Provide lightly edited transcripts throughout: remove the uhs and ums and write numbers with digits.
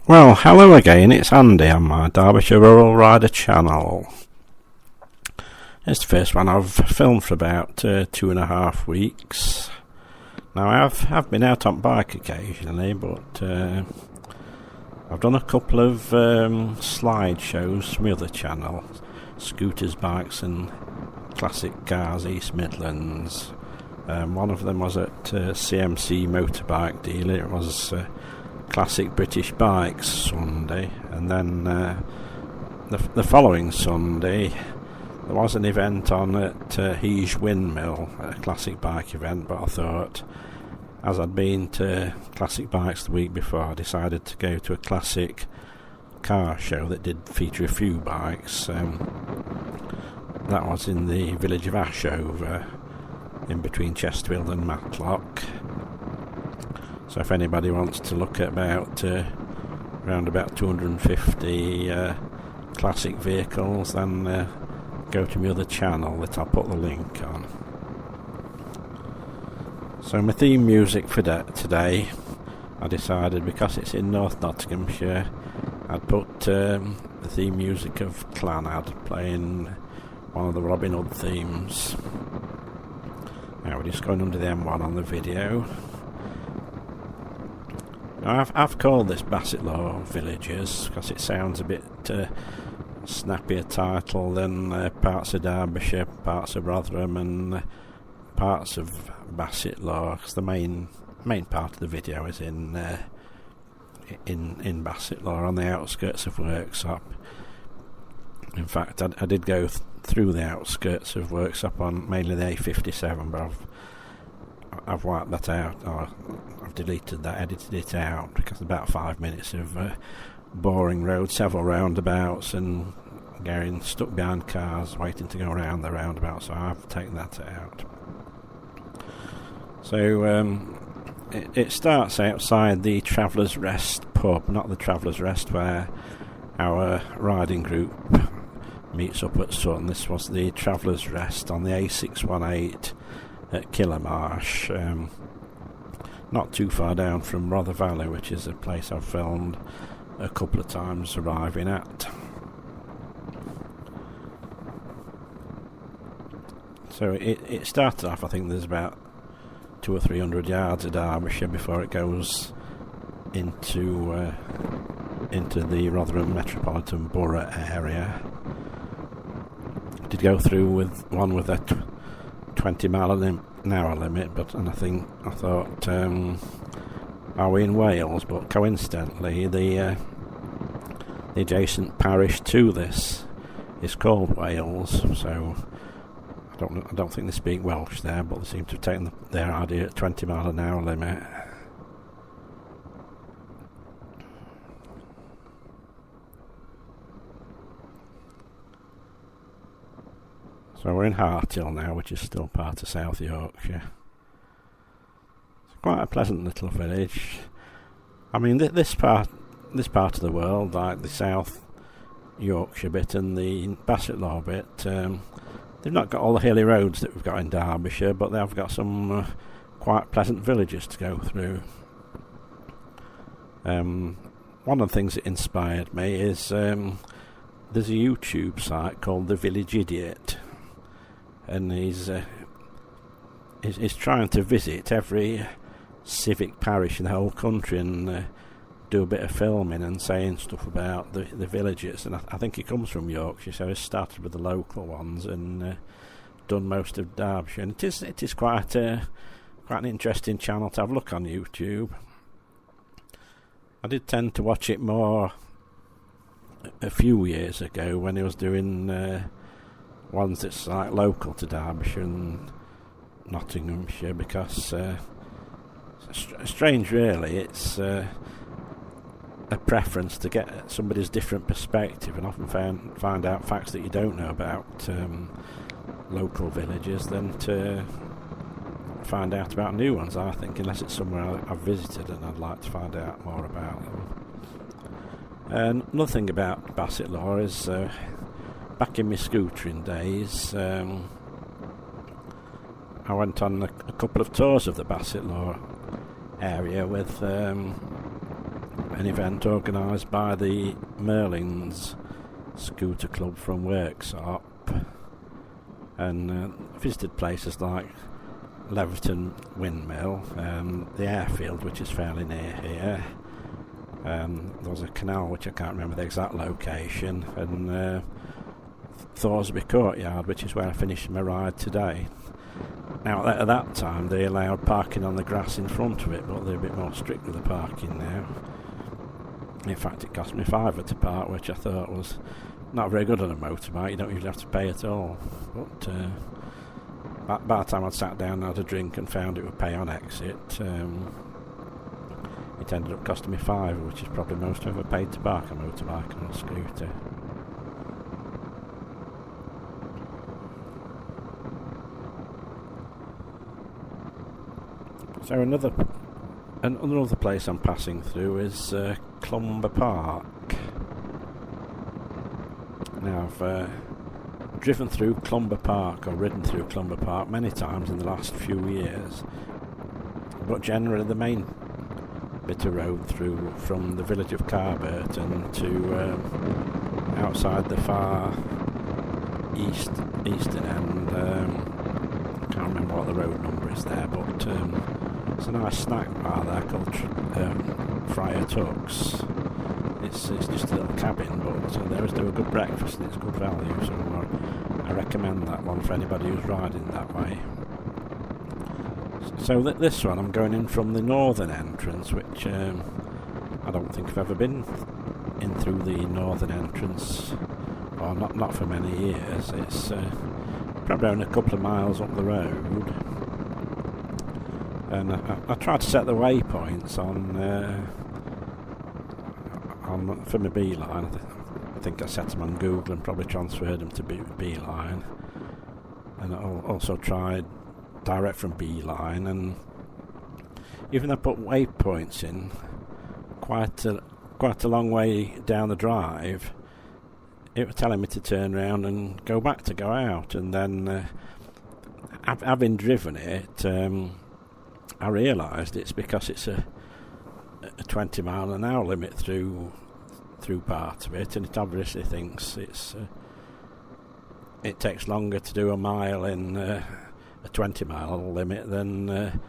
Well, hello again, it's Andy on my Derbyshire Rural Rider channel. It's the first one I've filmed for about 2.5 weeks. Now I have been out on bike occasionally, but I've done a couple of slideshows from the other channel, scooters, bikes and classic cars, East Midlands. One of them was at CMC Motorbike Dealer. It was Classic British Bikes Sunday, and then the following Sunday there was an event on at Hege Windmill, a classic bike event, but I thought, as I'd been to classic bikes the week before, I decided to go to a classic car show that did feature a few bikes. That was in the village of Ashover, in between Chesterfield and Matlock. So if anybody wants to look at around about 250 classic vehicles, then go to my other channel that I'll put the link on. So my theme music for today, I decided, because it's in North Nottinghamshire, I'd put the theme music of Clanad, playing one of the Robin Hood themes. Now we're just going under the M1 on the video. Now I've called this Bassetlaw Villages because it sounds a bit snappier title than parts of Derbyshire, parts of Rotherham and parts of Bassetlaw, because the main part of the video is in Bassetlaw, on the outskirts of Worksop. In fact, I did go through the outskirts of Worksop on mainly the A57, but I've wiped that out, or I've deleted that, edited it out, because about 5 minutes of boring road, several roundabouts, and getting stuck behind cars waiting to go around the roundabout, so I've taken that out. So it starts outside the Travellers Rest pub, not the Travellers Rest where our riding group meets up at Sutton. This was the Travellers Rest on the A618 at Killermarsh, not too far down from Rother Valley, which is a place I've filmed a couple of times arriving at. So it started off, I think there's about 200 or 300 yards of Derbyshire before it goes into the Rotherham Metropolitan Borough area. I did go through with a 20-mile-an-hour limit, and I thought, are we in Wales? But coincidentally, the adjacent parish to this is called Wales, so I don't think they speak Welsh there, but they seem to have taken their idea at 20-mile-an-hour limit. So we're in Harthill now, which is still part of South Yorkshire. It's quite a pleasant little village. I mean, this part of the world, like the South Yorkshire bit and the Bassetlaw bit, they've not got all the hilly roads that we've got in Derbyshire, but they've got some quite pleasant villages to go through. One of the things that inspired me is there's a YouTube site called The Village Idiot, and he's trying to visit every civic parish in the whole country and do a bit of filming and saying stuff about the villages. And I think he comes from Yorkshire, so he started with the local ones and done most of Derbyshire. And it is quite an interesting channel to have a look on YouTube. I did tend to watch it more a few years ago when he was doing ones that's like local to Derbyshire and Nottinghamshire, because strange really, it's a preference to get somebody's different perspective and often find out facts that you don't know about local villages than to find out about new ones, I think, unless it's somewhere I've visited and I'd like to find out more about them. Another thing about Bassetlaw is back in my scootering days, I went on a couple of tours of the Bassetlaw area with an event organised by the Merlin's Scooter Club from Worksop, and visited places like Leverton Windmill, the airfield, which is fairly near here. There was a canal which I can't remember the exact location, and Thorsby Courtyard, which is where I finished my ride today. Now at that time they allowed parking on the grass in front of it, but they're a bit more strict with the parking now. In fact, it cost me £5 to park, which I thought was not very good on a motorbike. You don't usually have to pay at all. But by the time I'd sat down and had a drink and found it would pay on exit, it ended up costing me £5, which is probably most I've ever paid to park a motorbike or a scooter. So another place I'm passing through is Clumber Park. Now I've driven through Clumber Park, or ridden through Clumber Park many times in the last few years, but generally the main bit of road through from the village of Carburton to outside the far eastern end. Can't remember what the road number is there, but it's a nice snack bar there called Friar Tuck's. It's just a little cabin, but they always do a good breakfast and it's good value, so I recommend that one for anybody who's riding that way. So this one I'm going in from the northern entrance, which I don't think I've ever been in through the northern entrance, or not for many years. It's probably only a couple of miles up the road, and I tried to set the waypoints on for my Beeline. I think I set them on Google and probably transferred them to Beeline, and I also tried direct from Beeline, and even though I put waypoints in quite a long way down the drive, it was telling me to turn around and go back to go out. And then having driven it, I realised it's because it's a 20 mile an hour limit through part of it, and it obviously thinks it takes longer to do a mile in a 20 mile limit than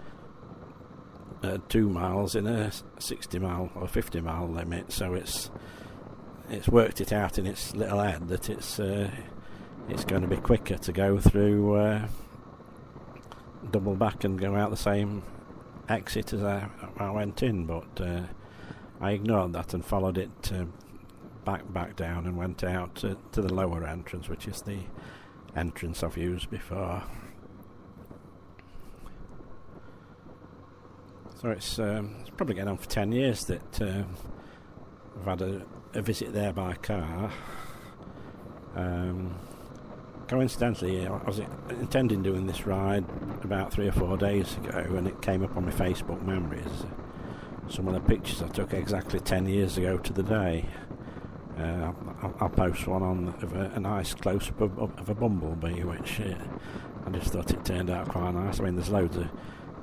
2 miles in a 60 mile or 50 mile limit. So it's worked it out in its little head that it's going to be quicker to go through double back and go out the same exit as I went in, but I ignored that and followed it back down and went out to the lower entrance, which is the entrance I've used before. So it's probably getting on for 10 years that I've had a visit there by car. Coincidentally, I was intending doing this ride about 3 or 4 days ago, and it came up on my Facebook memories. Some of the pictures I took exactly 10 years ago to the day. I'll post one of a nice close-up of a bumblebee, which I just thought it turned out quite nice. I mean, there's loads of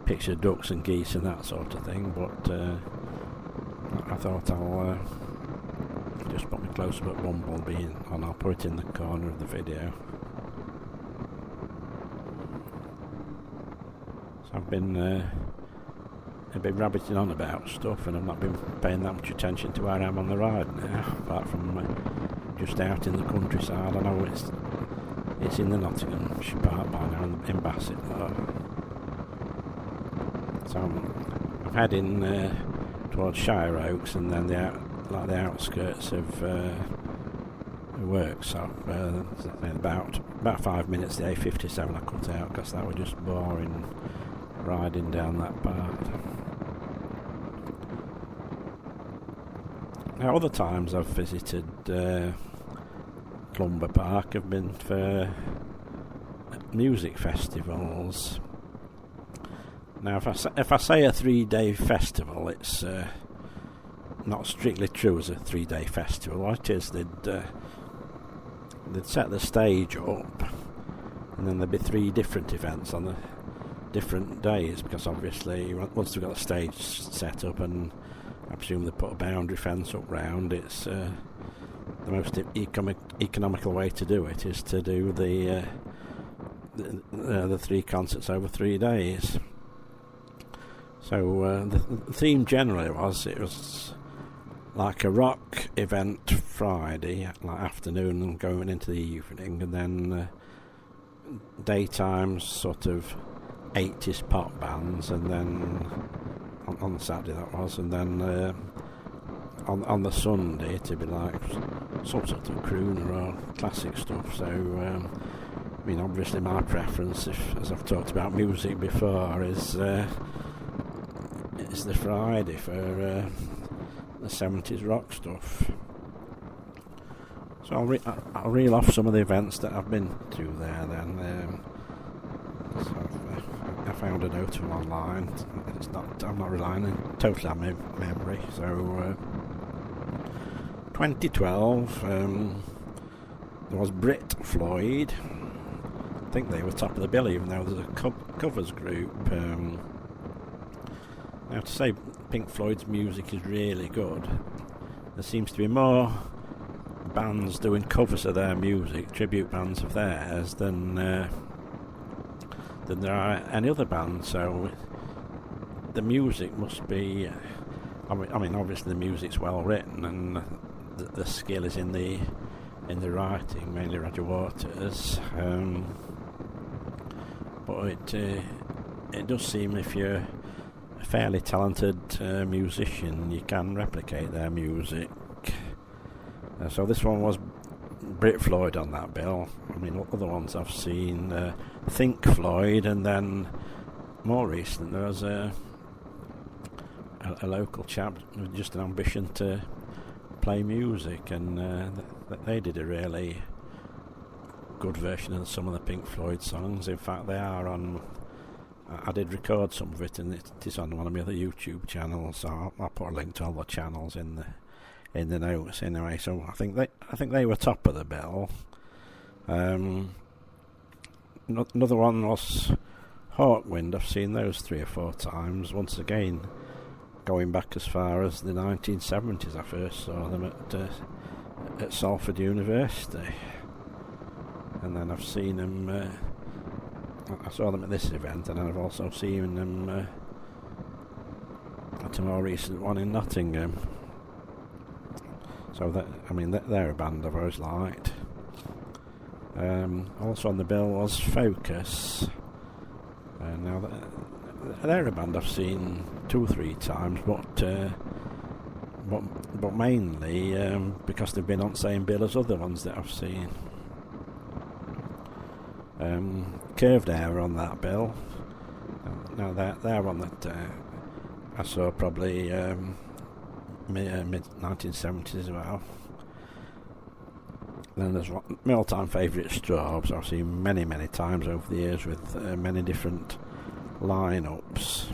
pictures of ducks and geese and that sort of thing, but I thought I'll just put my close-up at bumblebee and I'll put it in the corner of the video. So I've been rabbiting on about stuff, and I've not been paying that much attention to where I am on the ride now, apart from just out in the countryside. I know it's in the Nottinghamshire part by now, in Bassetlaw. So I'm heading towards Shire Oaks, and then the outskirts of Worksop. About 5 minutes the A57 I cut out because that was just boring riding down that part. Now, other times I've visited Clumber Park have been for music festivals. Now, if I say a 3-day festival, it's not strictly true as a 3-day festival. What it is, they'd set the stage up, and then there'd be 3 different events on the different days, because obviously once they've got the stage set up and I presume they put a boundary fence up round. It's the most economical way to do it is to do the 3 concerts over 3 days. So the theme generally was like a rock event Friday, like afternoon and going into the evening, and then daytime sort of 80s pop bands, and then on Saturday that was, and then on the Sunday it'd be like some sort of crooner or classic stuff. So I mean, obviously my preference, as I've talked about music before, is the Friday for the 70s rock stuff. So I'll reel off some of the events that I've been to there then. I found a note from online. I'm not relying totally on my memory. So 2012, there was Brit Floyd. I think they were top of the bill, even though there's a covers group. Now, to say Pink Floyd's music is really good, there seems to be more bands doing covers of their music, tribute bands of theirs, than there are any other bands. So the music must be, I mean obviously the music's well written, and the skill is in the writing, mainly Roger Waters, but it does seem if you're a fairly talented musician, you can replicate their music. So this one was Brit Floyd on that bill. I mean, other ones I've seen, Think Floyd, and then more recent there was a local chap with just an ambition to play music, and they did a really good version of some of the Pink Floyd songs. In fact, they are on. I did record some of it, and it is on one of my other YouTube channels. So I'll put a link to all the channels in the notes anyway. So I think they were top of the bill. Another one was Hawkwind. I've seen those 3 or 4 times. Once again, going back as far as the 1970s, I first saw them at Salford University, and then I've seen them. I saw them at this event, and I've also seen them at a more recent one in Nottingham. So they're a band I've always liked. Also on the bill was Focus. Now they're a band I've seen 2 or 3 times, but mainly because they've been on the same bill as other ones that I've seen. Curved Air on that bill. Now they're one that I saw probably mid 1970s as well. Then there's my all-time favourite, Straubs. I've seen many times over the years with many different lineups.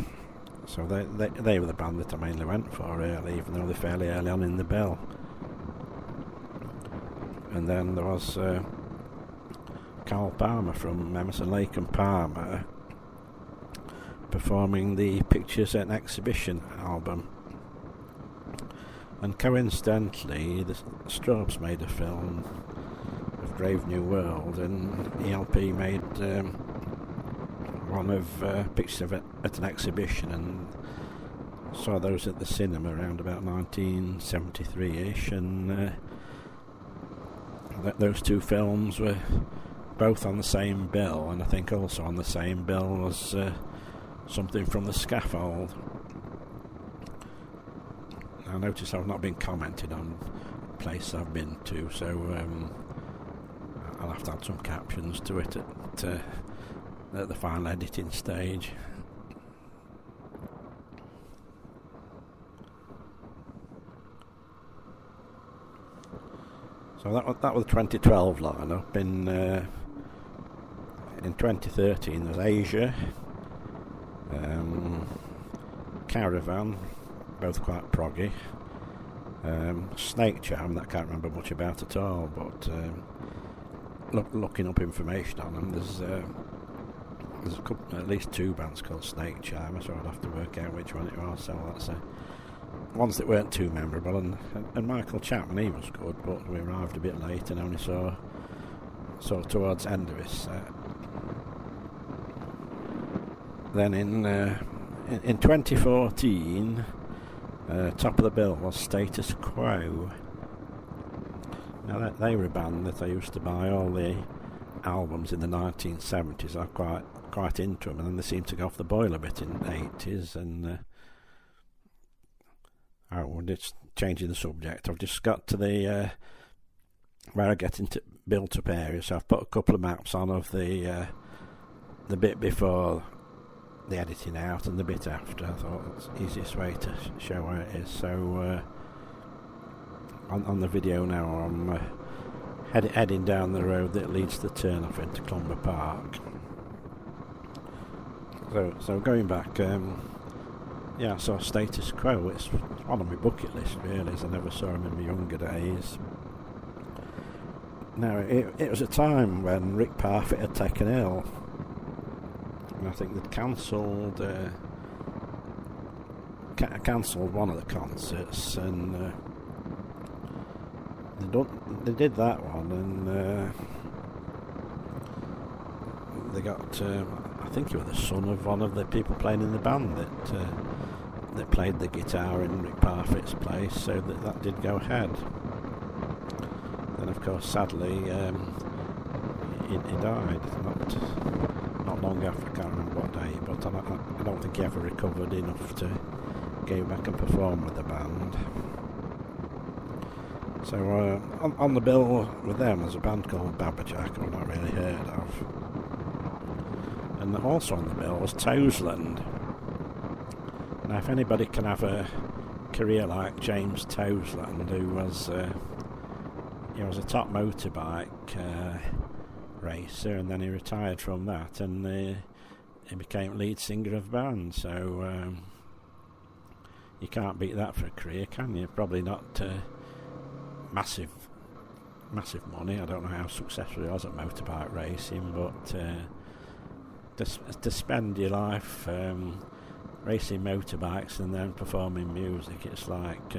So they were the band that I mainly went for, really, even though they're fairly early on in the bill. And then there was Carl Palmer from Emerson, Lake and Palmer performing the Pictures and Exhibition album. And coincidentally, the Straubs made a film of Brave New World, and ELP made one of Pictures of it at an Exhibition, and saw those at the cinema around about 1973-ish, and those 2 films were both on the same bill, and I think also on the same bill was Something from the Scaffold. I notice I've not been commented on places I've been to, so I'll have to add some captions to it at the final editing stage. So that was the 2012 lineup. In 2013 there's Asia, Caravan, both quite proggy, Snake Charm, that I can't remember much about at all, but looking up information on them, there's a couple, at least 2 bands called Snake Charm, so I'd have to work out which one it was. So ones that weren't too memorable, and Michael Chapman, he was good, but we arrived a bit late and only saw towards the end of his set. Then in 2014, top of the bill was Status Quo. Now they were a band that I used to buy all the albums in the 1970s. I quite into them, and then they seemed to go off the boil a bit in the 80s. And just changing the subject, I've just got to the where I get into built-up areas. So I've put a couple of maps on of the bit before the editing out and the bit after. I thought it's the easiest way to show where it is. So on the video now, I'm heading down the road that leads to turn off into Clumber Park. So going back, I saw Status Quo. It's one on my bucket list really, as I never saw him in my younger days. Now it was a time when Rick Parfitt had taken ill. I think they'd cancelled one of the concerts, and they did that one, and they got I think he was the son of one of the people playing in the band that played the guitar in Rick Parfitt's place, so that did go ahead. Then of course sadly he died not long after. I can't remember what day, but I don't think he ever recovered enough to go back and perform with the band. So on the bill with them there's a band called Babajack, I've not really heard of. And also on the bill was Toseland. Now if anybody can have a career like James Toseland, who was he was a top motorbike racer, and then he retired from that, and he became lead singer of the band. So you can't beat that for a career, can you? Probably not massive money. I don't know how successful he was at motorbike racing, but to spend your life racing motorbikes and then performing music, it's like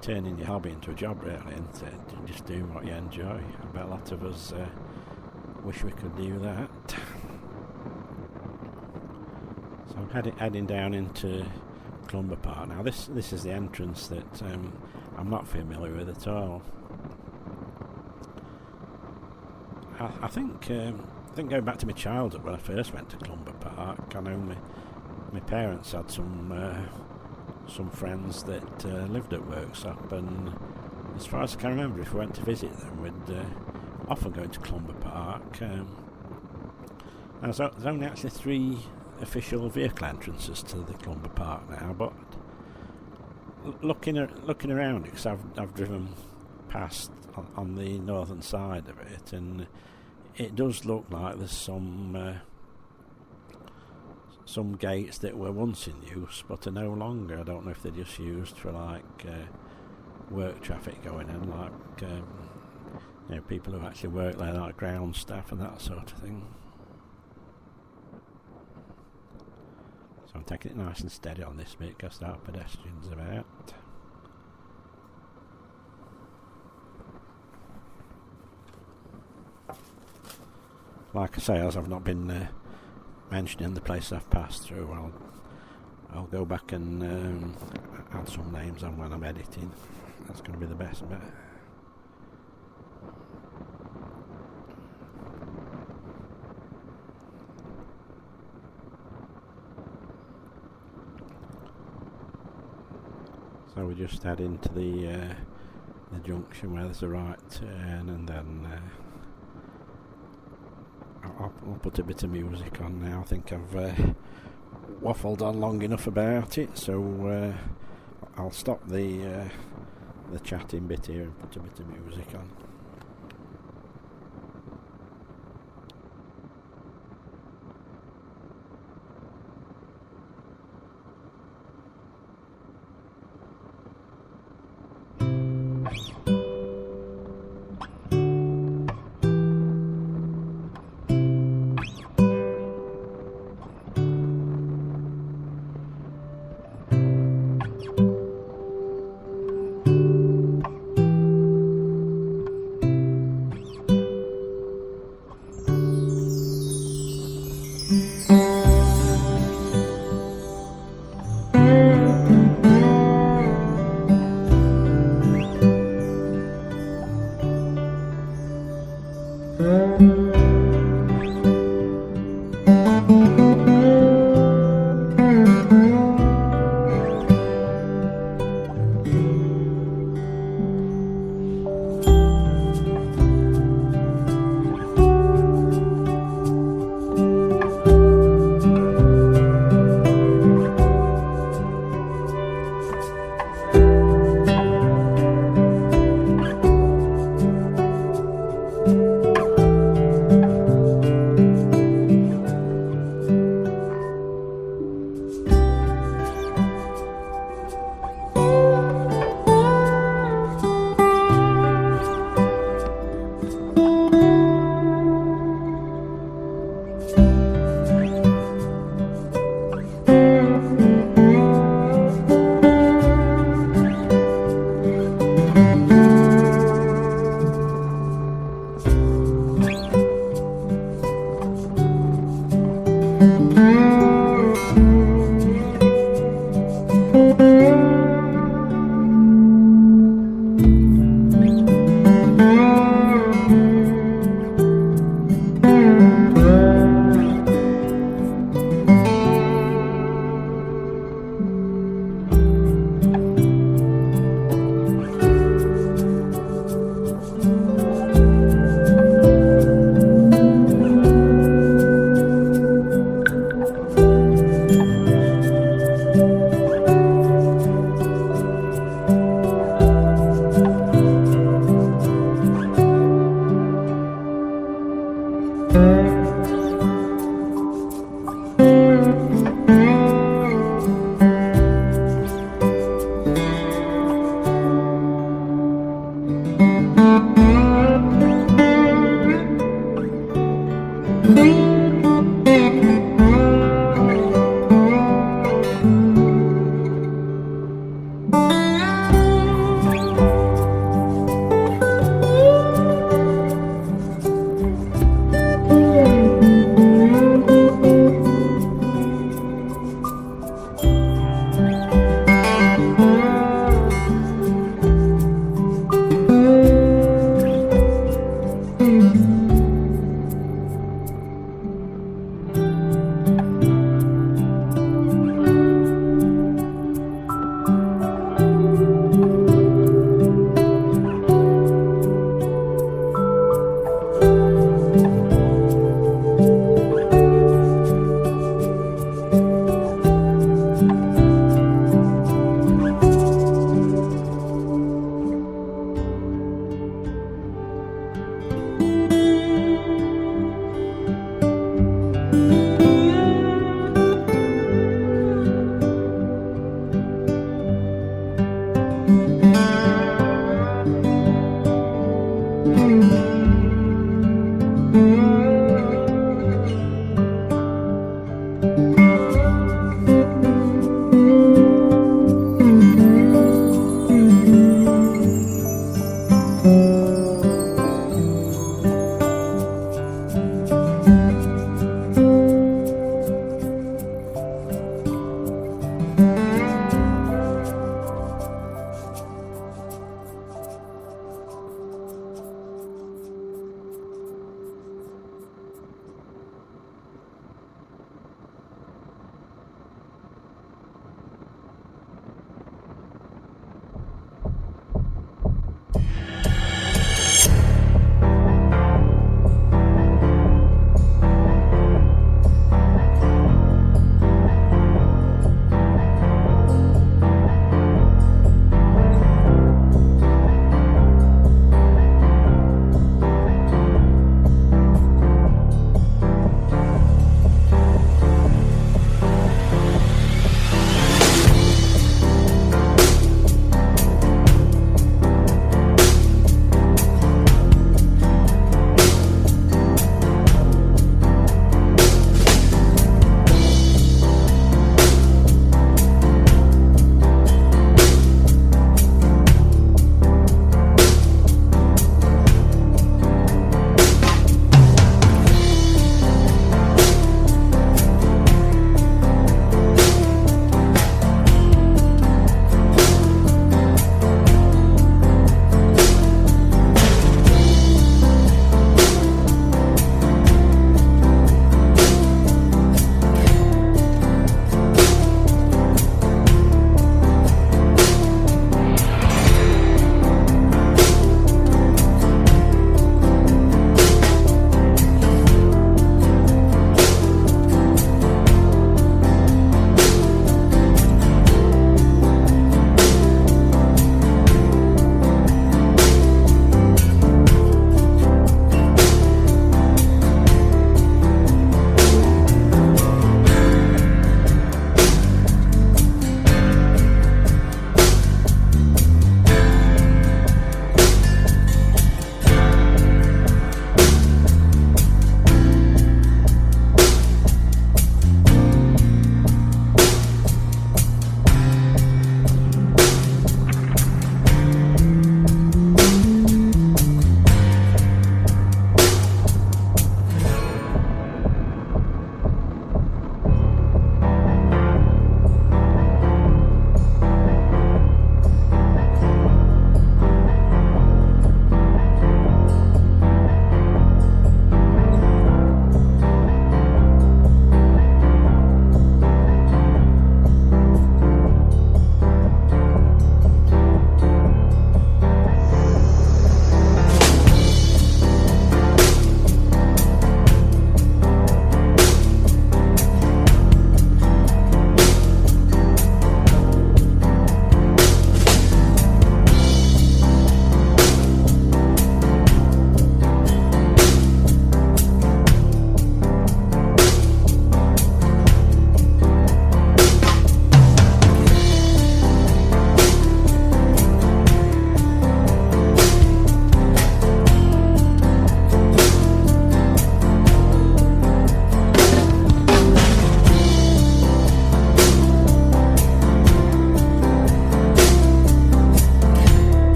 turning your hobby into a job really, and just doing what you enjoy. I bet a lot of us wish we could do that. So I'm heading down into Clumber Park now. This is the entrance that I'm not familiar with at all. I think going back to my childhood when I first went to Clumber Park, I know my parents had some friends that lived at Worksop, and as far as I can remember, if we went to visit them, we'd often go into Clumber Park. There's only actually 3 official vehicle entrances to the Clumber Park now, but looking around it, because I've driven past on the northern side of it, and it does look like there's some gates that were once in use but are no longer. I don't know if they're just used for like work traffic going in, like people who actually work there, like ground staff and that sort of thing. So I'm taking it nice and steady on this bit because there are pedestrians about. Like I say, as I've not been mentioning the place I've passed through, I'll go back and add some names on when I'm editing. That's going to be the best bit. So we just head into the junction where there's a right turn, and then I'll put a bit of music on now. I think I've waffled on long enough about it, so I'll stop the chatting bit here and put a bit of music on.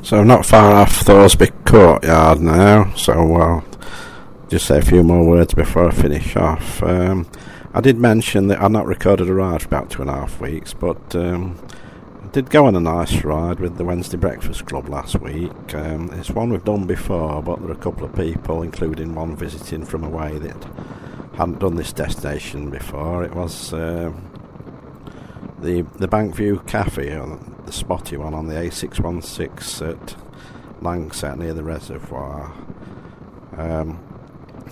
So not far off Thoresby Courtyard now, so I'll just say a few more words before I finish off. I did mention that I'd not recorded a ride for about 2.5 weeks, but I did go on a nice ride with the Wednesday Breakfast Club last week. It's one we've done before, but there are a couple of people, including one visiting from away, that hadn't done this destination before. It was the Bankview Cafe, the spotty one on the A616 at Langset near the reservoir.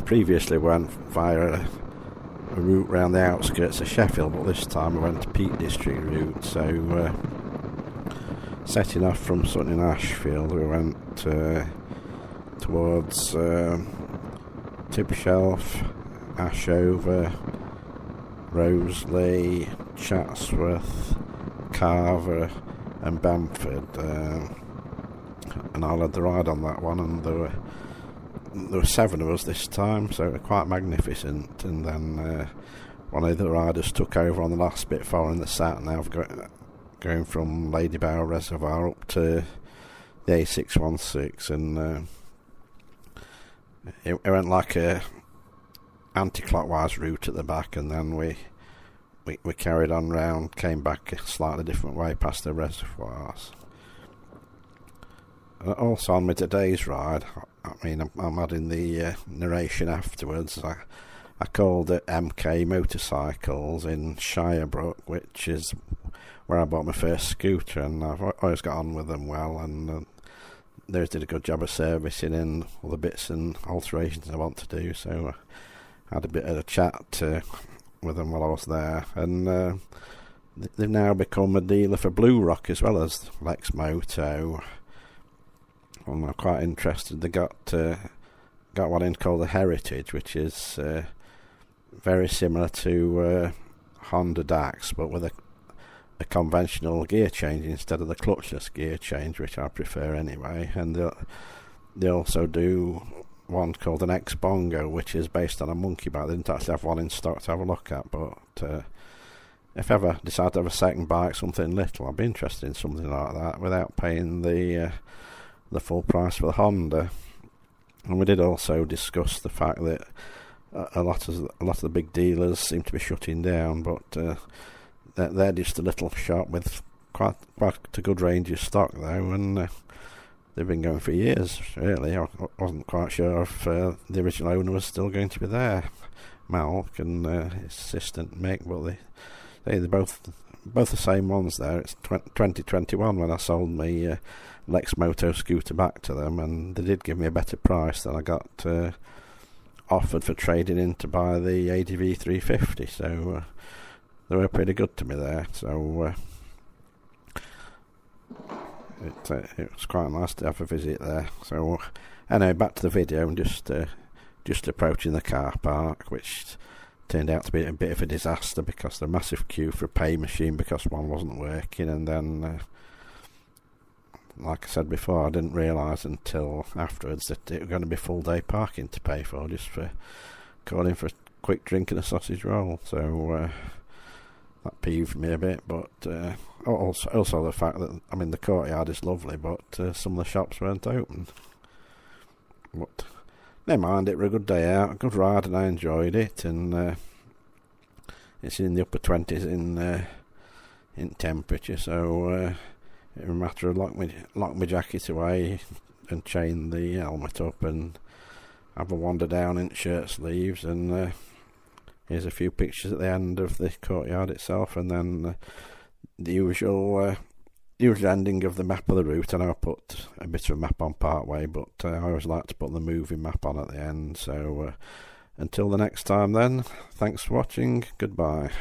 Previously we went via a route round the outskirts of Sheffield, but this time we went to Peak District route. So setting off from Sutton in Ashfield, we went towards Tibshelf, Ashover, Roseley, Chatsworth, Carver and Bamford, and I led the ride on that one, and there were 7 of us this time, so it was quite magnificent. And then one of the riders took over on the last bit following the sat-nav, going from Ladybower Reservoir up to the A616, and it went like a anti-clockwise route at the back, and then we carried on round, came back a slightly different way past the reservoirs. Also on with today's ride, I mean, I'm adding the narration afterwards. I called it MK Motorcycles in Shirebrook, which is where I bought my first scooter, and I've always got on with them well, and they did a good job of servicing in all the bits and alterations I want to do, so I had a bit of a chat with them while I was there, and they've now become a dealer for Blue Rock as well as Lex Moto. And I'm quite interested. They got one in called the Heritage, which is very similar to Honda Dax, but with a conventional gear change instead of the clutchless gear change, which I prefer anyway. And they also do one called an X Bongo, which is based on a monkey bike. They didn't actually have one in stock to have a look at, but if ever decide to have a second bike, something little, I'd be interested in something like that without paying the full price for the Honda. And we did also discuss the fact that a lot of the big dealers seem to be shutting down, but they're just a little shop with quite a good range of stock though, and they've been going for years really. I wasn't quite sure if the original owner was still going to be there, Malk, and his assistant Mick, but they're both the same ones there. It's 2021 when I sold my Lex Moto scooter back to them, and they did give me a better price than I got offered for trading in to buy the ADV 350, so they were pretty good to me there. So it was quite nice to have a visit there. So anyway, back to the video, and just approaching the car park, which turned out to be a bit of a disaster because the massive queue for a pay machine because one wasn't working, and then like I said before, I didn't realise until afterwards that it was going to be full day parking to pay for, just for calling for a quick drink and a sausage roll. So that peeved me a bit, but also the fact that, I mean, the courtyard is lovely, but some of the shops weren't open. But never mind, it was a good day out, a good ride, and I enjoyed it. And it's in the upper 20s in temperature, so it was a matter of lock my jacket away and chain the helmet up and have a wander down in shirt sleeves, and here's a few pictures at the end of the courtyard itself, and then the usual ending of the map of the route. And I'll put a bit of a map on part way, but I always like to put the moving map on at the end. So until the next time then, thanks for watching, goodbye.